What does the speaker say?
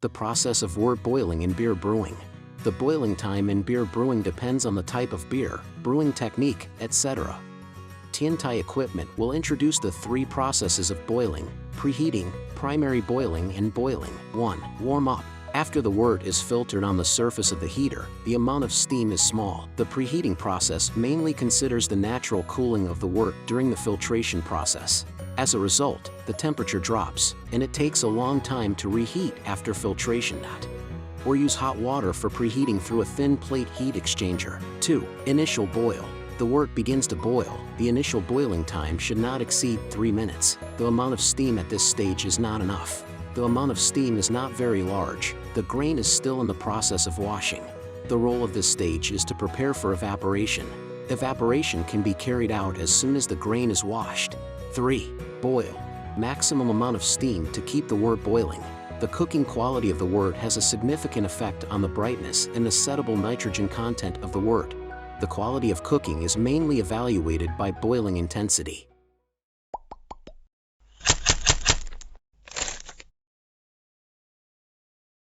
The process of wort boiling in beer brewing. The boiling time in beer brewing depends on the type of beer, brewing technique, etc. Tiantai equipment will introduce the 3 processes of boiling: preheating, primary boiling and boiling. 1. Warm up. After the wort is filtered on the surface of the heater, the amount of steam is small. The preheating process mainly considers the natural cooling of the wort during the filtration process. As a result, the temperature drops, and it takes a long time to reheat after filtration. Or use hot water for preheating through a thin plate heat exchanger. 2. Initial boil. The wort begins to boil. The initial boiling time should not exceed 3 minutes. The amount of steam at this stage is not enough. The amount of steam is not very large. The grain is still in the process of washing. The role of this stage is to prepare for evaporation. Evaporation can be carried out as soon as the grain is washed. 3. Boil. Maximum amount of steam to keep the wort boiling. The cooking quality of the wort has a significant effect on the brightness and the settable nitrogen content of the wort. The quality of cooking is mainly evaluated by boiling intensity.